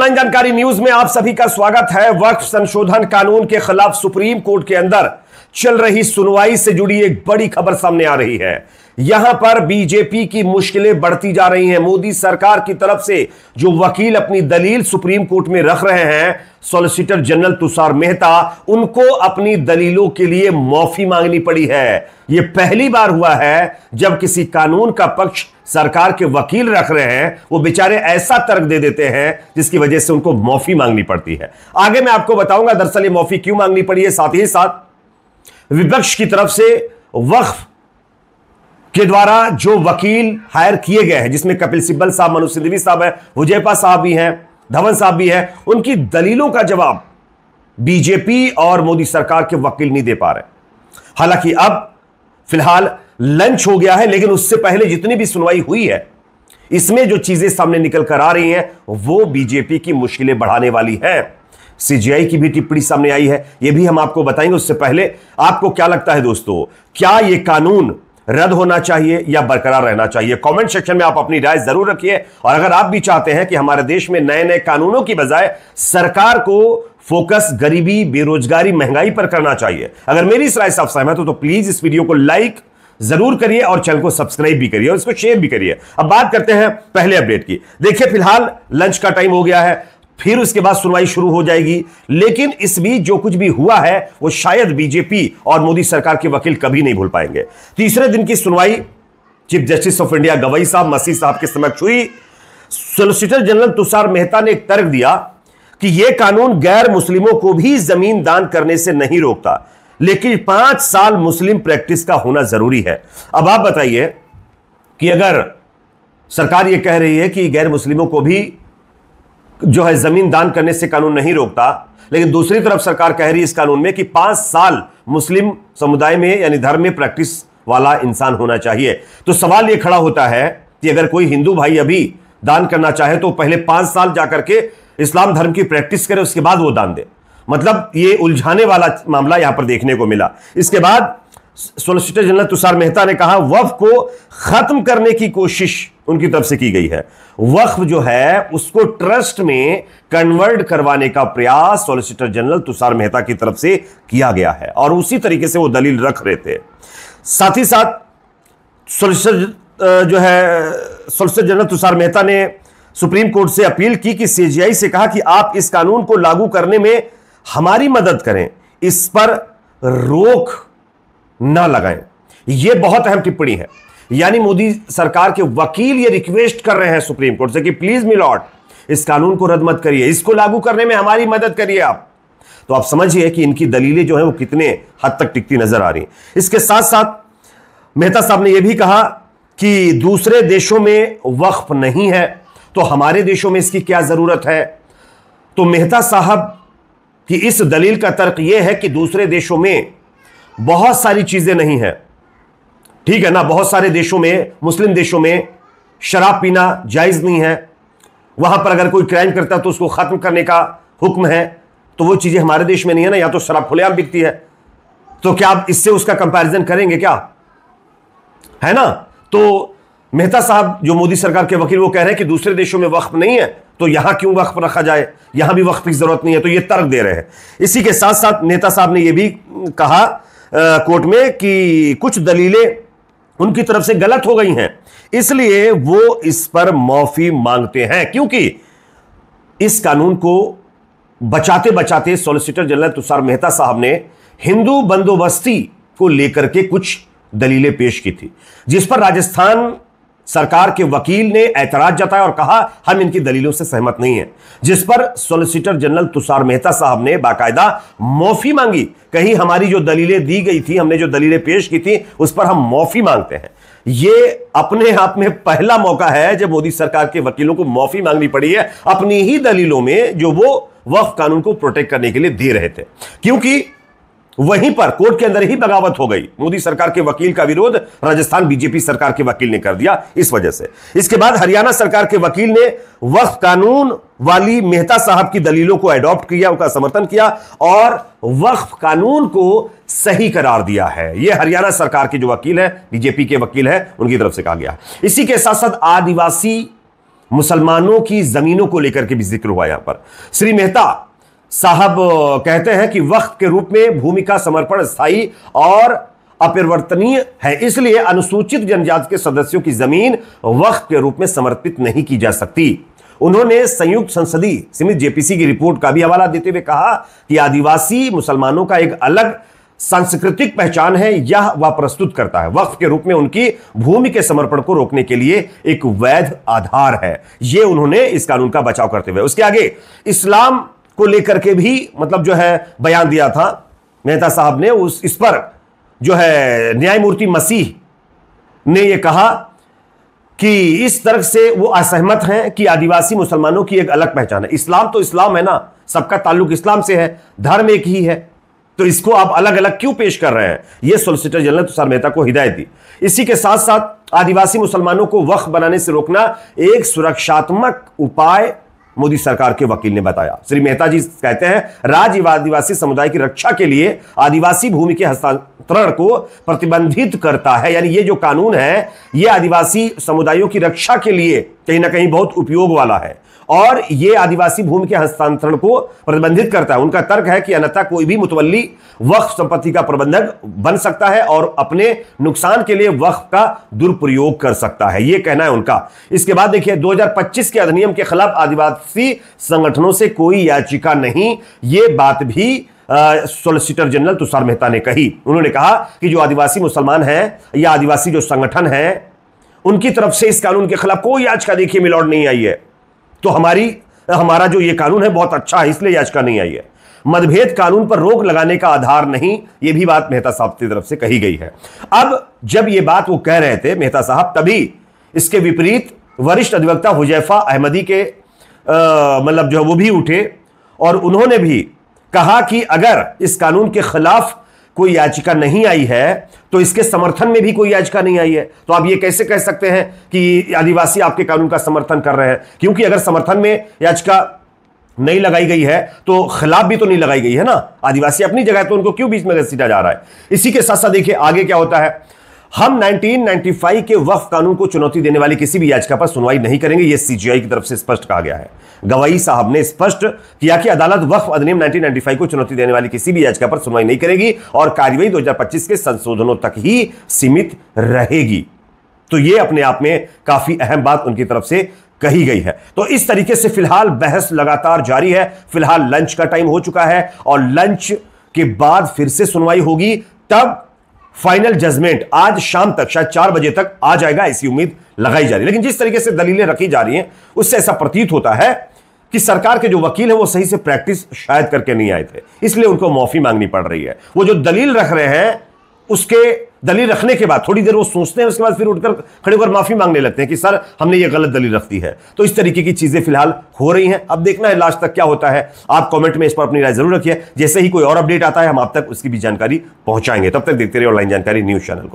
Online जानकारी news में आप सभी का स्वागत है। वक्फ संशोधन कानून के खिलाफ सुप्रीम कोर्ट के अंदर चल रही सुनवाई से जुड़ी एक बड़ी खबर सामने आ रही है। यहां पर बीजेपी की मुश्किलें बढ़ती जा रही हैं। मोदी सरकार की तरफ से जो वकील अपनी दलील सुप्रीम कोर्ट में रख रहे हैं, सॉलिसिटर जनरल तुषार मेहता, उनको अपनी दलीलों के लिए माफी मांगनी पड़ी है। यह पहली बार हुआ है जब किसी कानून का पक्ष सरकार के वकील रख रहे हैं, वो बेचारे ऐसा तर्क दे देते हैं जिसकी वजह से उनको माफी मांगनी पड़ती है। आगे मैं आपको बताऊंगा दरअसल ये माफी क्यों मांगनी पड़ी है। साथ ही साथ विपक्ष की तरफ से वक्फ के द्वारा जो वकील हायर किए गए हैं, जिसमें कपिल सिब्बल साहब, मनोज सिंघवी साहब है, हुजैफा साहब भी हैं, धवन साहब भी हैं, उनकी दलीलों का जवाब बीजेपी और मोदी सरकार के वकील नहीं दे पा रहे। हालांकि अब फिलहाल लंच हो गया है, लेकिन उससे पहले जितनी भी सुनवाई हुई है, इसमें जो चीजें सामने निकल कर आ रही हैं वो बीजेपी की मुश्किलें बढ़ाने वाली हैं। सीजीआई की भी टिप्पणी सामने आई है, यह भी हम आपको बताएंगे। उससे पहले आपको क्या लगता है दोस्तों, क्या यह कानून रद्द होना चाहिए या बरकरार रहना चाहिए? कमेंट सेक्शन में आप अपनी राय जरूर रखिए। और अगर आप भी चाहते हैं कि हमारे देश में नए नए कानूनों की बजाय सरकार को फोकस गरीबी, बेरोजगारी, महंगाई पर करना चाहिए, अगर मेरी इस राय से आप सहमत हो तो प्लीज इस वीडियो को लाइक जरूर करिए और चैनल को सब्सक्राइब भी करिए और इसको शेयर भी करिए। अब बात करते हैं पहले अपडेट की। देखिए, फिलहाल लंच का टाइम हो गया है, फिर उसके बाद सुनवाई शुरू हो जाएगी, लेकिन इस बीच जो कुछ भी हुआ है वो शायद बीजेपी और मोदी सरकार के वकील कभी नहीं भूल पाएंगे। तीसरे दिन की सुनवाई chief justice of India Gavai साहब, मसीह साहब के समक्ष हुई। सॉलिसिटर जनरल तुषार मेहता ने एक तर्क दिया कि यह कानून गैर मुस्लिमों को भी जमीन दान करने से नहीं रोकता, लेकिन 5 साल मुस्लिम प्रैक्टिस का होना जरूरी है। अब आप बताइए कि अगर सरकार यह कह रही है कि गैर मुस्लिमों को भी जो है जमीन दान करने से कानून नहीं रोकता, लेकिन दूसरी तरफ सरकार कह रही है इस कानून में कि 5 साल मुस्लिम समुदाय में यानी धर्म में प्रैक्टिस वाला इंसान होना चाहिए, तो सवाल यह खड़ा होता है कि अगर कोई हिंदू भाई अभी दान करना चाहे तो पहले 5 साल जाकर के इस्लाम धर्म की प्रैक्टिस करे, उसके बाद वो दान दे। मतलब ये उलझाने वाला मामला यहां पर देखने को मिला। इसके बाद सॉलिसिटर जनरल तुषार मेहता ने कहा वक्फ को खत्म करने की कोशिश उनकी तरफ से की गई है। वक्फ जो है उसको ट्रस्ट में कन्वर्ट करवाने का प्रयास सॉलिसिटर जनरल तुषार मेहता की तरफ से किया गया है और उसी तरीके से वो दलील रख रहे थे। साथ ही साथ सॉलिसिटर जनरल तुषार मेहता ने सुप्रीम कोर्ट से अपील की कि सीजीआई से कहा कि आप इस कानून को लागू करने में हमारी मदद करें, इस पर रोक ना लगाएं। यह बहुत अहम टिप्पणी है। यानी मोदी सरकार के वकील ये रिक्वेस्ट कर रहे हैं सुप्रीम कोर्ट से कि प्लीज मिलॉर्ड, इस कानून को रद्द मत करिए, इसको लागू करने में हमारी मदद करिए आप। तो आप समझिए कि इनकी दलीलें जो है वो कितने हद तक टिकती नजर आ रही। इसके साथ साथ मेहता साहब ने यह भी कहा कि दूसरे देशों में वक्फ नहीं है तो हमारे देशों में इसकी क्या जरूरत है। तो मेहता साहब की इस दलील का तर्क यह है कि दूसरे देशों में बहुत सारी चीजें नहीं है, ठीक है ना। बहुत सारे देशों में, मुस्लिम देशों में शराब पीना जायज नहीं है, वहां पर अगर कोई क्राइम करता है तो उसको खत्म करने का हुक्म है, तो वो चीजें हमारे देश में नहीं है ना। या तो शराब खुलेआम बिकती है, तो क्या आप इससे उसका कंपैरिजन करेंगे क्या, है ना। तो मेहता साहब जो मोदी सरकार के वकील वो कह रहे हैं कि दूसरे देशों में वक्फ नहीं है तो यहां क्यों वक्फ रखा जाए, यहां भी वक्फ की जरूरत नहीं है, तो ये तर्क दे रहे हैं। इसी के साथ साथ मेहता साहब ने यह भी कहा कोर्ट में कि कुछ दलीलें उनकी तरफ से गलत हो गई हैं, इसलिए वो इस पर माफी मांगते हैं, क्योंकि इस कानून को बचाते बचाते सॉलिसिटर जनरल तुषार मेहता साहब ने हिंदू बंदोबस्ती को लेकर के कुछ दलीलें पेश की थी, जिस पर राजस्थान सरकार के वकील ने ऐतराज जताया और कहा हम इनकी दलीलों से सहमत नहीं हैं, जिस पर सॉलिसिटर जनरल तुषार मेहता साहब ने बाकायदा माफी मांगी। कहीं हमारी जो दलीलें दी गई थी, हमने जो दलीलें पेश की थी, उस पर हम माफी मांगते हैं। यह अपने आप में पहला मौका है जब मोदी सरकार के वकीलों को माफी मांगनी पड़ी है अपनी ही दलीलों में जो वो वक्फ कानून को प्रोटेक्ट करने के लिए दे रहे थे, क्योंकि वहीं पर कोर्ट के अंदर ही बगावत हो गई। मोदी सरकार के वकील का विरोध राजस्थान बीजेपी सरकार के वकील ने कर दिया इस वजह से। इसके बाद हरियाणा सरकार के वकील ने वक्फ कानून वाली मेहता साहब की दलीलों को अडॉप्ट किया, उनका समर्थन किया और वक्फ कानून को सही करार दिया है। यह हरियाणा सरकार के जो वकील है, बीजेपी के वकील है, उनकी तरफ से कहा गया। इसी के साथ साथ आदिवासी मुसलमानों की जमीनों को लेकर के भी जिक्र हुआ यहां पर। श्री मेहता साहब कहते हैं कि वक्फ के रूप में भूमि का समर्पण स्थायी और अपरिवर्तनीय है, इसलिए अनुसूचित जनजाति के सदस्यों की जमीन वक्फ के रूप में समर्पित नहीं की जा सकती। उन्होंने संयुक्त संसदीय समिति जेपीसी की रिपोर्ट का भी हवाला देते हुए कहा कि आदिवासी मुसलमानों का एक अलग सांस्कृतिक पहचान है, यह वह प्रस्तुत करता है। वक्फ के रूप में उनकी भूमि के समर्पण को रोकने के लिए एक वैध आधार है। यह उन्होंने इस कानून का बचाव करते हुए उसके आगे इस्लाम को लेकर के भी मतलब जो है बयान दिया था मेहता साहब ने। इस पर जो है न्यायमूर्ति मसीह ने यह कहा कि इस तरह से वो असहमत हैं कि आदिवासी मुसलमानों की एक अलग पहचान है। इस्लाम तो इस्लाम है ना, सबका ताल्लुक इस्लाम से है, धर्म एक ही है, तो इसको आप अलग अलग क्यों पेश कर रहे हैं? यह सॉलिसिटर जनरल तुषार मेहता को हिदायत दी। इसी के साथ साथ आदिवासी मुसलमानों को वक्फ बनाने से रोकना एक सुरक्षात्मक उपाय मोदी सरकार के वकील ने बताया। श्री मेहता जी कहते हैं राज्य आदिवासी समुदाय की रक्षा के लिए आदिवासी भूमि के हस्तांतरण को प्रतिबंधित करता है। यानी ये जो कानून है ये आदिवासी समुदायों की रक्षा के लिए कहीं ना कहीं बहुत उपयोग वाला है और यह आदिवासी भूमि के हस्तांतरण को प्रतिबंधित करता है। उनका तर्क है कि अन्यथा कोई भी मुतवल्ली वक्फ संपत्ति का प्रबंधक बन सकता है और अपने नुकसान के लिए वक्फ का दुरुपयोग कर सकता है, यह कहना है उनका। इसके बाद देखिए 2025 के अधिनियम के खिलाफ आदिवासी संगठनों से कोई याचिका नहीं, यह बात भी सॉलिसिटर जनरल तुषार मेहता ने कही। उन्होंने कहा कि जो आदिवासी मुसलमान हैं या आदिवासी जो संगठन है उनकी तरफ से इस कानून के खिलाफ कोई याचिका देखिए मिलौट नहीं आई है, तो हमारा जो ये कानून है बहुत अच्छा है, इसलिए याचिका नहीं आई है। मतभेद कानून पर रोक लगाने का आधार नहीं, ये भी बात मेहता साहब की तरफ से कही गई है। अब जब ये बात वो कह रहे थे मेहता साहब, तभी इसके विपरीत वरिष्ठ अधिवक्ता हुजैफा अहमदी के मतलब जो वो भी उठे और उन्होंने भी कहा कि अगर इस कानून के खिलाफ कोई याचिका नहीं आई है तो इसके समर्थन में भी कोई याचिका नहीं आई है। तो आप ये कैसे कह सकते हैं कि आदिवासी आपके कानून का समर्थन कर रहे हैं? क्योंकि अगर समर्थन में याचिका नहीं लगाई गई है तो खिलाफ भी तो नहीं लगाई गई है ना। आदिवासी अपनी जगह, तो उनको क्यों बीच में घसीटा जा रहा है? इसी के साथ साथ देखिए आगे क्या होता है। हम 1995 के वक्फ कानून को चुनौती देने वाली किसी भी याचिका पर सुनवाई नहीं करेंगे, यह सीजीआई की तरफ से स्पष्ट कहा गया है। गवाही साहब ने स्पष्ट किया कि अदालत वक्फ अधिनियम 1995 को चुनौती देने वाली किसी भी याचिका पर सुनवाई नहीं करेगी और कार्यवाही 2025 के संशोधनों तक ही सीमित रहेगी। तो यह अपने आप में काफी अहम बात उनकी तरफ से कही गई है। तो इस तरीके से फिलहाल बहस लगातार जारी है। फिलहाल लंच का टाइम हो चुका है और लंच के बाद फिर से सुनवाई होगी, तब फाइनल जजमेंट आज शाम तक शायद 4 बजे तक आ जाएगा, ऐसी उम्मीद लगाई जा रही है। लेकिन जिस तरीके से दलीलें रखी जा रही हैं उससे ऐसा प्रतीत होता है कि सरकार के जो वकील हैं वो सही से प्रैक्टिस शायद करके नहीं आए थे, इसलिए उनको माफी मांगनी पड़ रही है। वो जो दलील रख रहे हैं उसके दलील रखने के बाद थोड़ी देर वो सोचते हैं, उसके बाद फिर उठकर खड़े होकर माफी मांगने लगते हैं कि सर हमने ये गलत दलील रख दी है। तो इस तरीके की चीजें फिलहाल हो रही हैं। अब देखना है लास्ट तक क्या होता है। आप कमेंट में इस पर अपनी राय जरूर रखिए। जैसे ही कोई और अपडेट आता है हम आप तक उसकी भी जानकारी पहुंचाएंगे। तब तक देखते रहिए ऑनलाइन जानकारी न्यूज चैनल को।